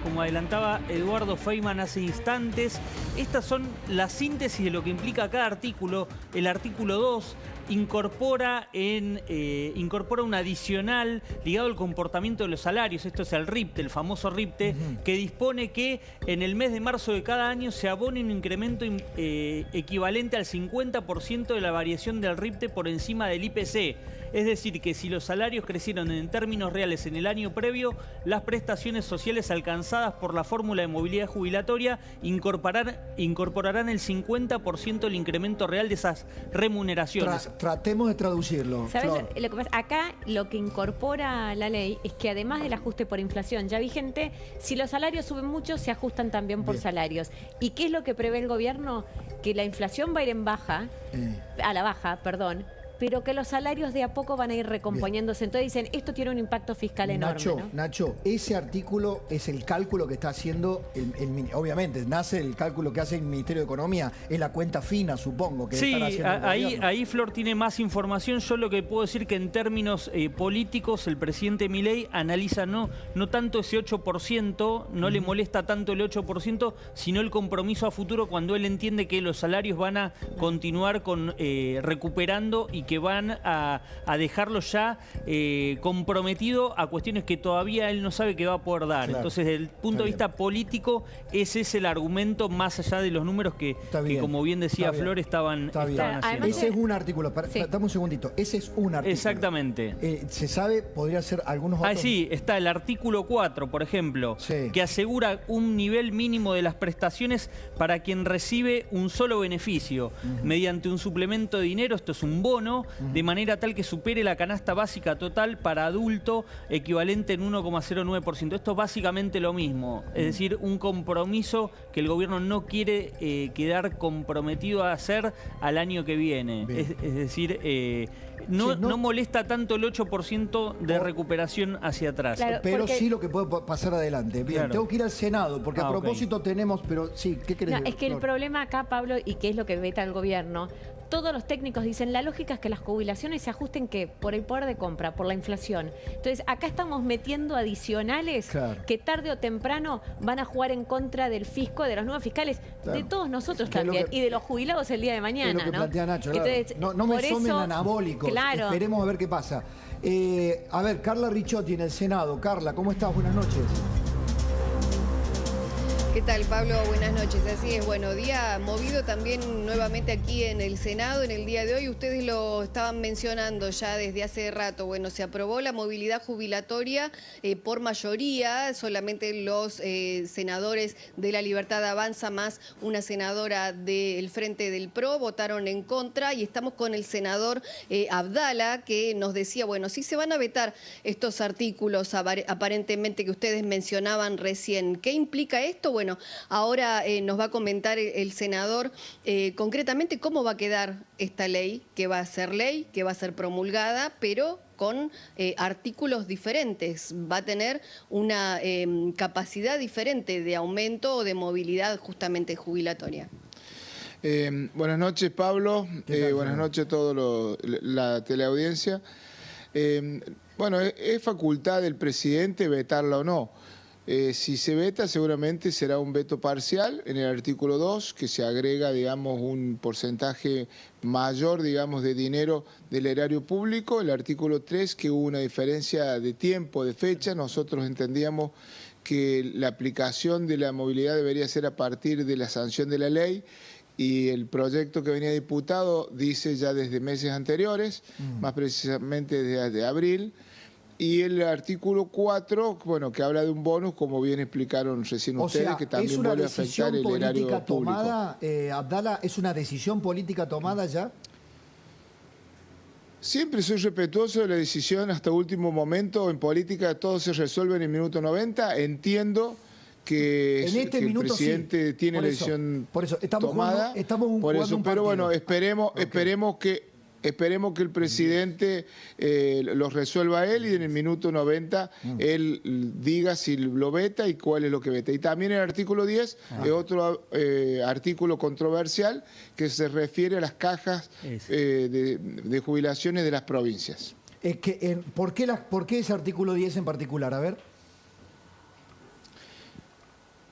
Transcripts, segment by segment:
Como adelantaba Eduardo Feynman hace instantes, estas son la síntesis de lo que implica cada artículo. El artículo 2 incorpora un adicional ligado al comportamiento de los salarios. Esto es el RIPTE, el famoso RIPTE, que dispone que en el mes de marzo de cada año se abone un incremento equivalente al 50% de la variación del RIPTE por encima del IPC. Es decir, que si los salarios crecieron en términos reales en el año previo, las prestaciones sociales alcanzadas por la fórmula de movilidad jubilatoria incorporarán el 50% del incremento real de esas remuneraciones. Tratemos de traducirlo. ¿Sabes lo que pasa? Acá lo que incorpora la ley es que además del ajuste por inflación ya vigente, si los salarios suben mucho, se ajustan también por salarios. ¿Y qué es lo que prevé el gobierno? Que la inflación va a ir en baja, a la baja, perdón, pero que los salarios de a poco van a ir recomponiéndose. Entonces dicen, esto tiene un impacto fiscal enorme, ¿no? Nacho, ese artículo es el cálculo que está haciendo, obviamente, nace el cálculo que hace el Ministerio de Economía, es la cuenta fina, supongo, que están haciendo ahí Flor tiene más información. Yo lo que puedo decir que en términos políticos, el presidente Milei analiza no tanto ese 8%, no le molesta tanto el 8%, sino el compromiso a futuro cuando él entiende que los salarios van a continuar recuperando y que van a dejarlo ya comprometido a cuestiones que todavía él no sabe que va a poder dar. Claro. Entonces, desde el punto de vista político, ese es el argumento más allá de los números que como bien decía Flor, estaban haciendo. Ese es un artículo. Dame un segundito. Ese es un artículo. Exactamente. ¿Se sabe? ¿Podría ser algunos otros? Sí, está el artículo 4, por ejemplo, que asegura un nivel mínimo de las prestaciones para quien recibe un solo beneficio, mediante un suplemento de dinero. Esto es un bono, de manera tal que supere la canasta básica total para adulto, equivalente en 1,09%. Esto es básicamente lo mismo, es decir, un compromiso que el gobierno no quiere quedar comprometido a hacer al año que viene. Es decir, no molesta tanto el 8% de recuperación hacia atrás. Claro, pero sí lo que puede pasar adelante. Bien, claro. Tengo que ir al Senado, porque a propósito tenemos, pero sí, ¿qué querés decir? Es que el problema acá, Pablo, y que es lo que veta el gobierno, todos los técnicos dicen, la lógica es que las jubilaciones se ajusten por el poder de compra, por la inflación. Entonces, acá estamos metiendo adicionales que tarde o temprano van a jugar en contra del fisco, de los nuevos fiscales, de todos nosotros también, y de los jubilados el día de mañana. Es lo que plantea Nacho, claro. Entonces, no me somen anabólicos, esperemos a ver qué pasa. A ver, Carla Ricciotti en el Senado. Carla, ¿cómo estás? Buenas noches. ¿Qué tal, Pablo? Buenas noches. Así es, bueno, día movido también nuevamente aquí en el Senado en el día de hoy. Ustedes lo estaban mencionando ya desde hace rato. Bueno, se aprobó la movilidad jubilatoria por mayoría. Solamente los senadores de La Libertad Avanza más una senadora del Frente del PRO votaron en contra. Y estamos con el senador Abdala, que nos decía, bueno, sí se van a vetar estos artículos aparentemente que ustedes mencionaban recién. ¿Qué implica esto? Bueno, ahora nos va a comentar el senador concretamente cómo va a quedar esta ley, que va a ser ley, que va a ser promulgada, pero con artículos diferentes. Va a tener una capacidad diferente de aumento o de movilidad justamente jubilatoria. Buenas noches, Pablo. Buenas noches a toda la teleaudiencia. Bueno, es facultad del presidente vetarla o no. Si se veta, seguramente será un veto parcial en el artículo 2, que se agrega, digamos, un porcentaje mayor, digamos, de dinero del erario público. El artículo 3, que hubo una diferencia de tiempo, de fecha. Nosotros entendíamos que la aplicación de la movilidad debería ser a partir de la sanción de la ley, y el proyecto que venía diputado dice ya desde meses anteriores, más precisamente desde abril. Y el artículo 4, bueno, que habla de un bonus, como bien explicaron recién ustedes, que también vuelve a afectar el erario público. Abdala, ¿es una decisión política tomada ya? Siempre soy respetuoso de la decisión hasta último momento. En política todo se resuelve en el minuto 90. Entiendo que, en este que minuto el presidente tiene la decisión tomada. Pero bueno, esperemos que el presidente los resuelva él, y en el minuto 90 él diga si lo veta y cuál es lo que veta. Y también el artículo 10 es otro artículo controversial que se refiere a las cajas de jubilaciones de las provincias. ¿Por qué ese artículo 10 en particular? A ver.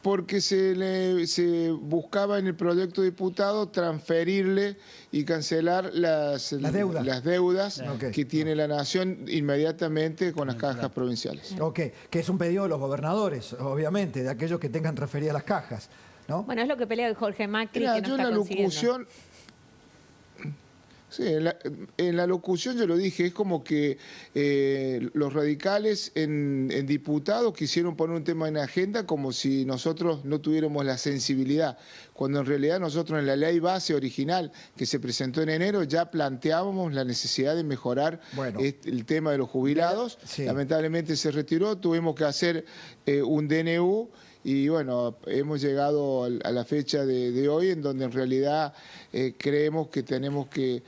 Porque se buscaba en el proyecto de diputado transferirle y cancelar las deudas que tiene la Nación inmediatamente con las cajas provinciales. Ok, que es un pedido de los gobernadores, obviamente, de aquellos que tengan transferidas las cajas, ¿no? Bueno, es lo que pelea Jorge Macri, Mira, que no yo está en la consiguiendo. locución... Sí, en la locución yo lo dije, es como que los radicales en diputados quisieron poner un tema en agenda como si nosotros no tuviéramos la sensibilidad, cuando en realidad nosotros en la ley base original que se presentó en enero ya planteábamos la necesidad de mejorar el tema de los jubilados. Sí. Lamentablemente se retiró, tuvimos que hacer un DNU. Y bueno, hemos llegado a la fecha de hoy en donde en realidad creemos que tenemos que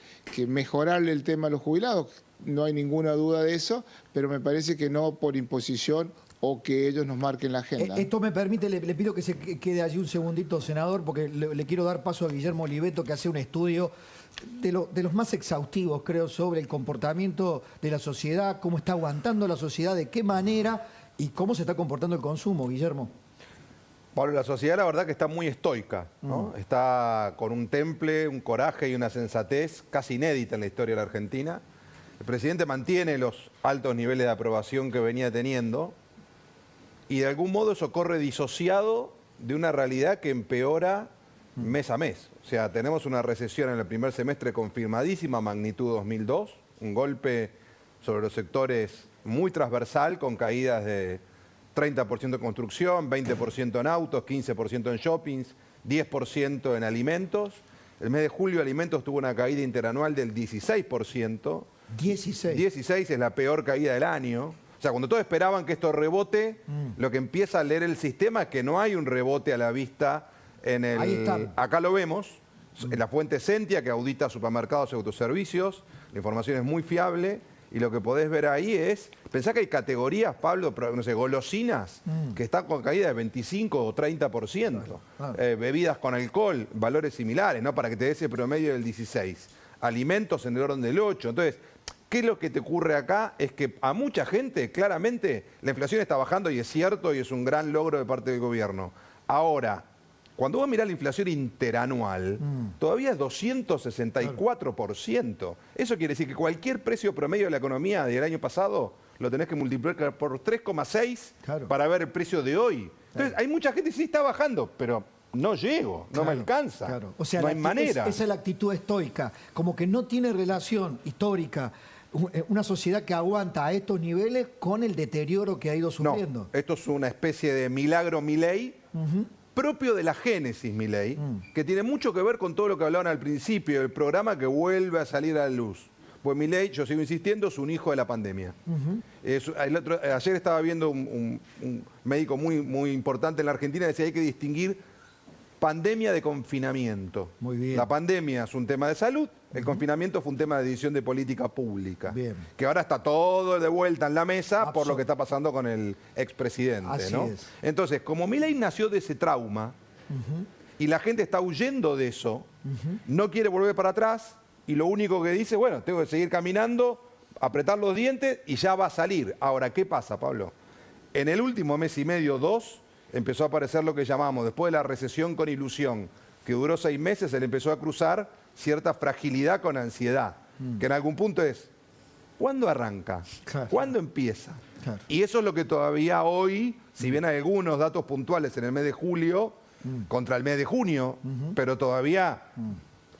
mejorarle el tema a los jubilados. No hay ninguna duda de eso, pero me parece que no por imposición o que ellos nos marquen la agenda. Esto me permite, le pido que se quede allí un segundito, senador, porque le quiero dar paso a Guillermo Oliveto, que hace un estudio de los más exhaustivos, creo, sobre el comportamiento de la sociedad, cómo está aguantando la sociedad, de qué manera y cómo se está comportando el consumo, Guillermo. Pablo, la sociedad la verdad que está muy estoica, ¿no? Está con un temple, un coraje y una sensatez casi inédita en la historia de la Argentina. El presidente mantiene los altos niveles de aprobación que venía teniendo y de algún modo eso corre disociado de una realidad que empeora mes a mes. O sea, tenemos una recesión en el primer semestre confirmadísima, magnitud 2002, un golpe sobre los sectores muy transversal con caídas de 30% en construcción, 20% en autos, 15% en shoppings, 10% en alimentos. El mes de julio alimentos tuvo una caída interanual del 16%. 16 es la peor caída del año. O sea, cuando todos esperaban que esto rebote, lo que empieza a leer el sistema es que no hay un rebote a la vista en el... Ahí está. Acá lo vemos, en la fuente Sentia, que audita supermercados y autoservicios. La información es muy fiable. Y lo que podés ver ahí es, pensá que hay categorías, Pablo, no sé, golosinas, que están con caída de 25 o 30%. Claro. Bebidas con alcohol, valores similares, ¿no? Para que te dé ese promedio del 16. Alimentos en el orden del 8. Entonces, ¿qué es lo que te ocurre acá? Es que a mucha gente, claramente, la inflación está bajando y es cierto y es un gran logro de parte del gobierno. Ahora, cuando vos mirás la inflación interanual, todavía es 264%. Eso quiere decir que cualquier precio promedio de la economía del año pasado lo tenés que multiplicar por 3,6 para ver el precio de hoy. Entonces, hay mucha gente que sí está bajando, pero no llego, no me alcanza. O sea, no hay manera. Esa es la actitud estoica, como que no tiene relación histórica una sociedad que aguanta a estos niveles con el deterioro que ha ido sufriendo. No, esto es una especie de milagro Milei, propio de la génesis Milei, que tiene mucho que ver con todo lo que hablaban al principio, el programa que vuelve a salir a la luz. Pues Milei, yo sigo insistiendo, es un hijo de la pandemia. Ayer estaba viendo un médico muy importante en la Argentina, decía que hay que distinguir pandemia de confinamiento. Muy bien. La pandemia es un tema de salud, el confinamiento fue un tema de decisión de política pública. Bien. Que ahora está todo de vuelta en la mesa por lo que está pasando con el expresidente. Así ¿no? es. Entonces, como Milei nació de ese trauma y la gente está huyendo de eso, no quiere volver para atrás y lo único que dice, bueno, tengo que seguir caminando, apretar los dientes y ya va a salir. Ahora, ¿qué pasa, Pablo? En el último mes y medio, 2, empezó a aparecer lo que llamamos, después de la recesión con ilusión, que duró 6 meses, se le empezó a cruzar cierta fragilidad con ansiedad, que en algún punto es, ¿cuándo arranca? Claro. ¿Cuándo empieza? Claro. Y eso es lo que todavía hoy, si bien hay algunos datos puntuales en el mes de julio, contra el mes de junio, pero todavía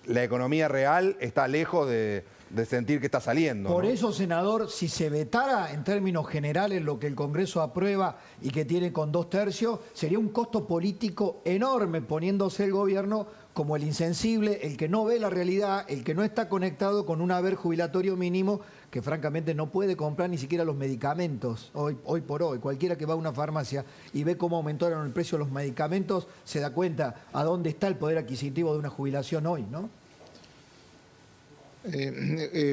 la economía real está lejos de sentir que está saliendo. Por ¿no? eso, senador, si se vetara en términos generales lo que el Congreso aprueba y que tiene con 2/3, sería un costo político enorme poniéndose el gobierno como el insensible, el que no ve la realidad, el que no está conectado con un haber jubilatorio mínimo que francamente no puede comprar ni siquiera los medicamentos hoy por hoy. Cualquiera que va a una farmacia y ve cómo aumentaron el precio de los medicamentos se da cuenta a dónde está el poder adquisitivo de una jubilación hoy, ¿no?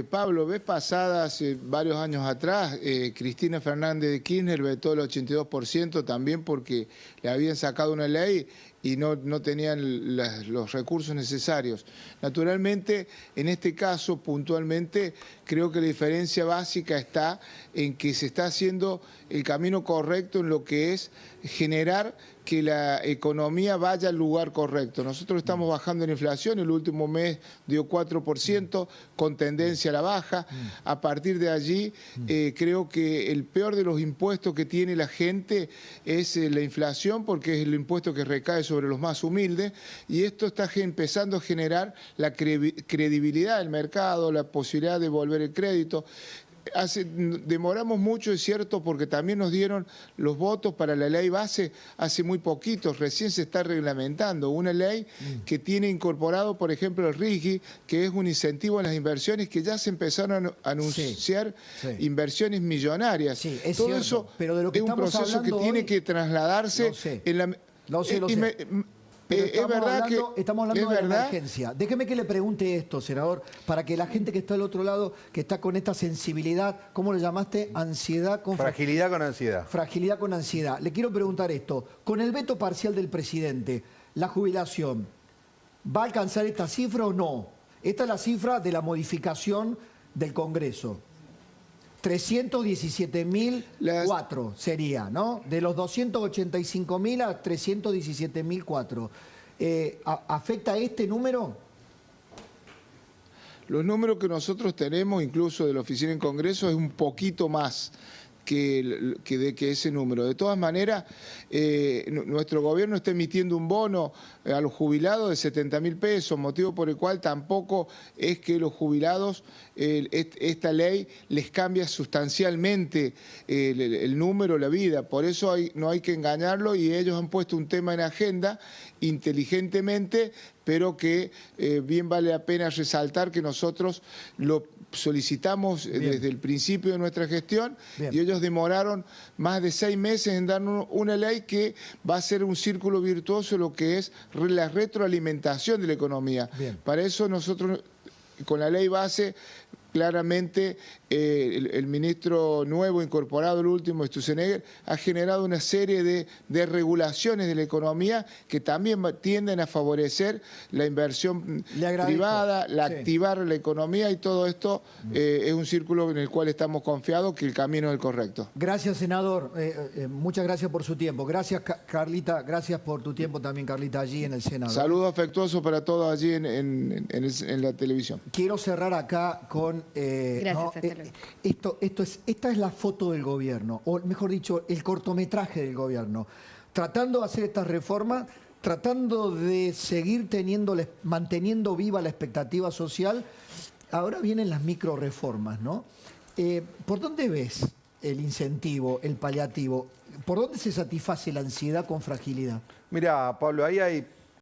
Pablo, vez pasada, hace varios años atrás, Cristina Fernández de Kirchner vetó el 82% también porque le habían sacado una ley y no tenían los recursos necesarios. Naturalmente, en este caso, puntualmente, creo que la diferencia básica está en que se está haciendo el camino correcto en lo que es generar que la economía vaya al lugar correcto. Nosotros estamos bajando en inflación, el último mes dio 4%, con tendencia a la baja. A partir de allí, creo que el peor de los impuestos que tiene la gente es la inflación, porque es el impuesto que recae sobre los más humildes, y esto está empezando a generar la credibilidad del mercado, la posibilidad de devolver el crédito. Demoramos mucho, es cierto, porque también nos dieron los votos para la ley base hace muy poquito, recién se está reglamentando una ley que tiene incorporado, por ejemplo, el RIGI, que es un incentivo en las inversiones, que ya se empezaron a anunciar inversiones millonarias. Sí, es todo cierto, eso pero de lo que es un proceso que tiene que trasladarse en la... Lo sé. Pero estamos hablando de la emergencia. Déjeme que le pregunte esto, senador, para que la gente que está al otro lado, que está con esta sensibilidad, ¿cómo le llamaste? Ansiedad con fragilidad con ansiedad. Fragilidad con ansiedad. Le quiero preguntar esto. Con el veto parcial del presidente, la jubilación, ¿va a alcanzar esta cifra o no? Esta es la cifra de la modificación del Congreso. 317.004 sería, ¿no? De los 285.000 a 317.004. ¿Afecta este número? Los números que nosotros tenemos, incluso de la oficina en Congreso, es un poquito más que ese número. De todas maneras, nuestro gobierno está emitiendo un bono a los jubilados de 70.000 pesos, motivo por el cual tampoco es que los jubilados, esta ley les cambia sustancialmente el número, la vida. Por eso no hay que engañarlo, y ellos han puesto un tema en agenda inteligentemente, pero que bien vale la pena resaltar que nosotros lo solicitamos desde el principio de nuestra gestión. Bien. Y ellos demoraron más de 6 meses en darnos una ley que va a ser un círculo virtuoso, lo que es la retroalimentación de la economía. Bien. Para eso nosotros, con la ley base, claramente el ministro nuevo incorporado, el último, Sturzenegger, ha generado una serie de regulaciones de la economía que también tienden a favorecer la inversión privada, activar la economía, y todo esto es un círculo en el cual estamos confiados que el camino es el correcto. Gracias, senador. Muchas gracias por su tiempo. Gracias, Carlita. Gracias por tu tiempo también, Carlita, allí en el Senado. Saludos afectuosos para todos allí en la televisión. Quiero cerrar acá con... Gracias, esta es la foto del gobierno, o mejor dicho, el cortometraje del gobierno, tratando de hacer estas reformas, tratando de seguir manteniendo viva la expectativa social. Ahora vienen las micro reformas, ¿no? ¿Por dónde ves el incentivo, el paliativo? ¿Por dónde se satisface la ansiedad con fragilidad? Mira, Pablo, ahí hay